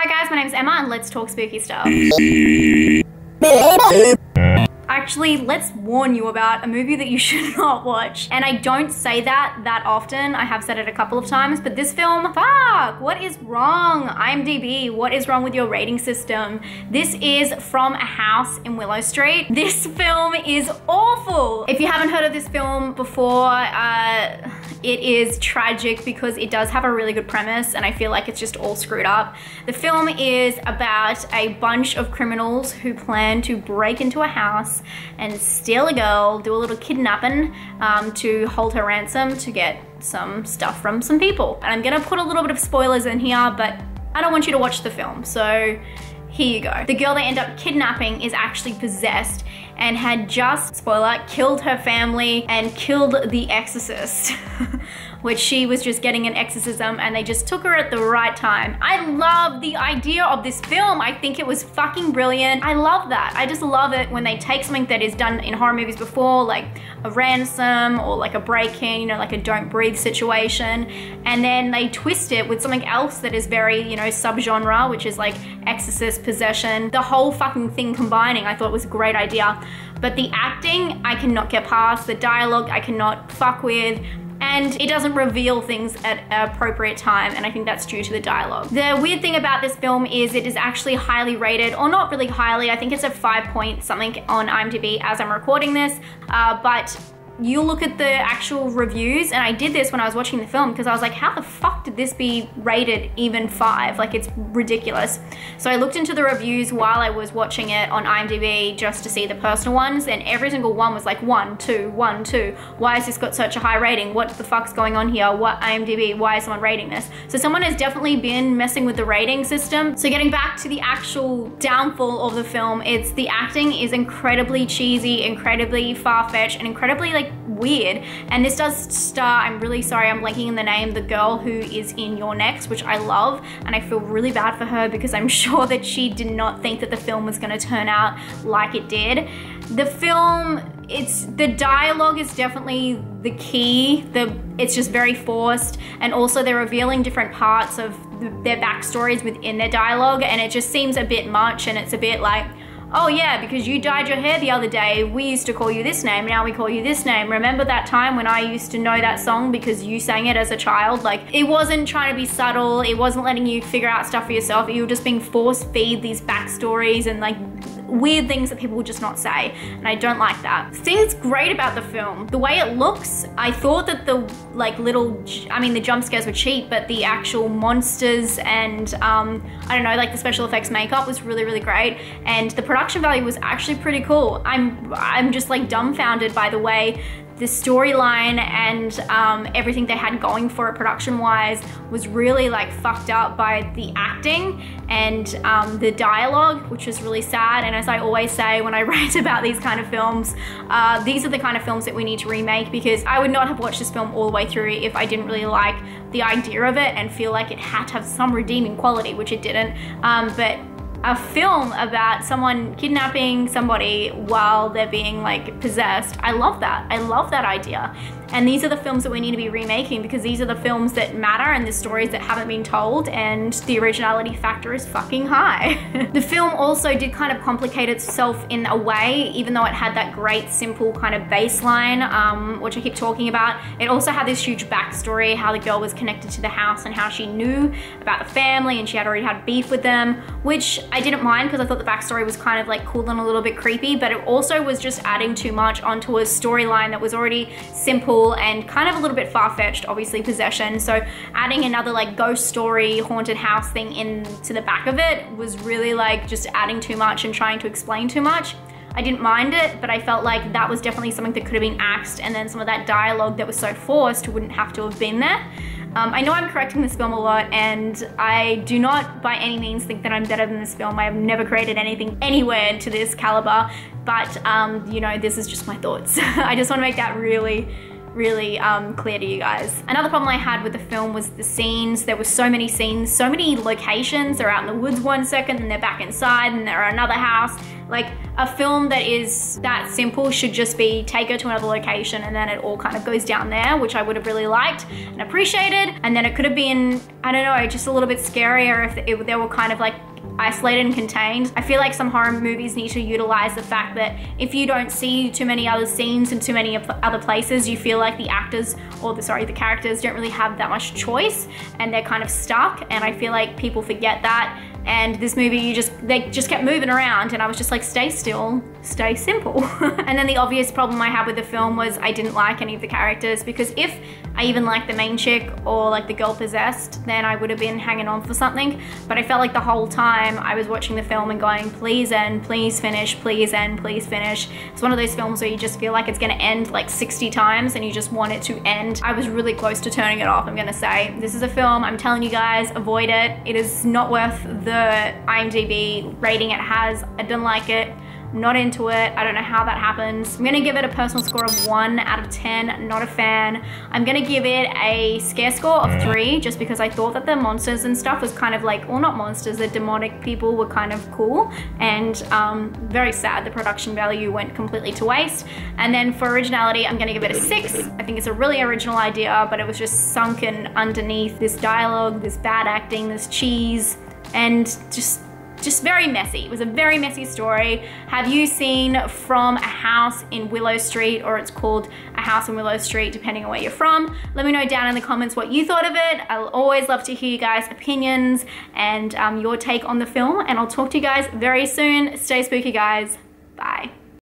Hi guys, my name's Emma and let's talk spooky stuff. Actually, let's warn you about a movie that you should not watch. And I don't say that often. I have said it a couple of times, but this film, fuck, what is wrong? IMDb, what is wrong with your rating system? This is From a House in Willow Street. This film is awful. If you haven't heard of this film before, it is tragic because it does have a really good premise and I feel like it's just all screwed up. The film is about a bunch of criminals who plan to break into a house and steal a girl, do a little kidnapping to hold her ransom to get some stuff from some people. And I'm gonna put a little bit of spoilers in here, but I don't want you to watch the film, so here you go. The girl they end up kidnapping is actually possessed and had just, spoiler, killed her family and killed the exorcist, which she was just getting an exorcism and they just took her at the right time. I love the idea of this film. I think it was fucking brilliant. I love that. I just love it when they take something that is done in horror movies before, like a ransom or like a break-in, you know, like a don't breathe situation, and then they twist it with something else that is very, you know, subgenre, which is like exorcist, possession, the whole fucking thing combining. I thought it was a great idea. But the acting, I cannot get past. The dialogue, I cannot fuck with. And it doesn't reveal things at an appropriate time, and I think that's due to the dialogue. The weird thing about this film is it is actually highly rated, or not really highly, I think it's a 5 point something on IMDb as I'm recording this, but you look at the actual reviews, and I did this when I was watching the film because I was like, how the fuck did this be rated even 5? Like, it's ridiculous. So I looked into the reviews while I was watching it on IMDb just to see the personal ones, and every single one was like 1, 2, 1, 2. Why has this got such a high rating? What the fuck's going on here? What IMDb? Why is someone rating this? So someone has definitely been messing with the rating system. So getting back to the actual downfall of the film, it's the acting is incredibly cheesy, incredibly far-fetched, and incredibly like weird. And this does star, I'm really sorry, I'm blanking in the name, the girl who is in Your Next, which I love, and I feel really bad for her because I'm sure that she did not think that the film was going to turn out like it did. The film, the dialogue is definitely the key. It's just very forced, and also they're revealing different parts of their backstories within their dialogue, and it just seems a bit much, and it's a bit like, oh yeah, because you dyed your hair the other day, we used to call you this name, now we call you this name. Remember that time when I used to know that song because you sang it as a child? Like, it wasn't trying to be subtle, it wasn't letting you figure out stuff for yourself, you were just being force-feed these backstories and like weird things that people would just not say, and I don't like that. The thing that's great about the film, the way it looks, I thought that the like the jump scares were cheap, but the actual monsters and I don't know, like the special effects makeup was really, really great, and the production value was actually pretty cool. I'm just like dumbfounded by the way the storyline and everything they had going for it production-wise was really like fucked up by the acting and the dialogue, which was really sad. And as I always say when I write about these kind of films, these are the kind of films that we need to remake, because I would not have watched this film all the way through if I didn't really like the idea of it and feel like it had to have some redeeming quality, which it didn't. But a film about someone kidnapping somebody while they're being like possessed, I love that. I love that idea. And these are the films that we need to be remaking, because these are the films that matter and the stories that haven't been told, and the originality factor is fucking high. The film also did kind of complicate itself in a way, even though it had that great simple kind of baseline, which I keep talking about. It also had this huge backstory, how the girl was connected to the house and how she knew about the family and she had already had beef with them, which I didn't mind because I thought the backstory was kind of like cool and a little bit creepy, but it also was just adding too much onto a storyline that was already simple and kind of a little bit far-fetched, obviously possession. So adding another like ghost story, haunted house thing into the back of it was really like just adding too much and trying to explain too much. I didn't mind it, but I felt like that was definitely something that could have been axed, and then some of that dialogue that was so forced wouldn't have to have been there. I know I'm correcting this film a lot, and I do not by any means think that I'm better than this film. I have never created anything anywhere to this caliber, but you know, this is just my thoughts. I just want to make that really clear to you guys. Another problem I had with the film was the scenes. There were so many scenes, so many locations. They're out in the woods one second, and they're back inside, and they're at another house. Like, a film that is that simple should just be take her to another location and then it all kind of goes down there, which I would have really liked and appreciated. And then it could have been, I don't know, just a little bit scarier if they were kind of like isolated and contained. I feel like some horror movies need to utilize the fact that if you don't see too many other scenes in too many other places, you feel like the actors, or the characters don't really have that much choice and they're kind of stuck. And I feel like people forget that. And this movie, they just kept moving around and I was just like, stay still, stay simple. And then the obvious problem I had with the film was I didn't like any of the characters, because if I even liked the main chick or like the girl possessed, then I would have been hanging on for something. But I felt like the whole time I was watching the film and going, please end, please finish, please end, please finish. It's one of those films where you just feel like it's gonna end like 60 times and you just want it to end. I was really close to turning it off, I'm gonna say. This is a film, I'm telling you guys, avoid it. It is not worth the IMDb rating it has. I didn't like it. Not into it. I don't know how that happens. I'm gonna give it a personal score of 1 out of 10. Not a fan. I'm gonna give it a scare score of 3, just because I thought that the monsters and stuff was kind of like, well, not monsters, the demonic people were kind of cool, and very sad the production value went completely to waste. And then for originality, I'm gonna give it a 6. I think it's a really original idea, but it was just sunken underneath this dialogue, this bad acting, this cheese, and just very messy. It was a very messy story. Have you seen From a House in Willow Street, or it's called A House in Willow Street, depending on where you're from? Let me know down in the comments what you thought of it. I'll always love to hear you guys' opinions and your take on the film, and I'll talk to you guys very soon. Stay spooky, guys. Bye.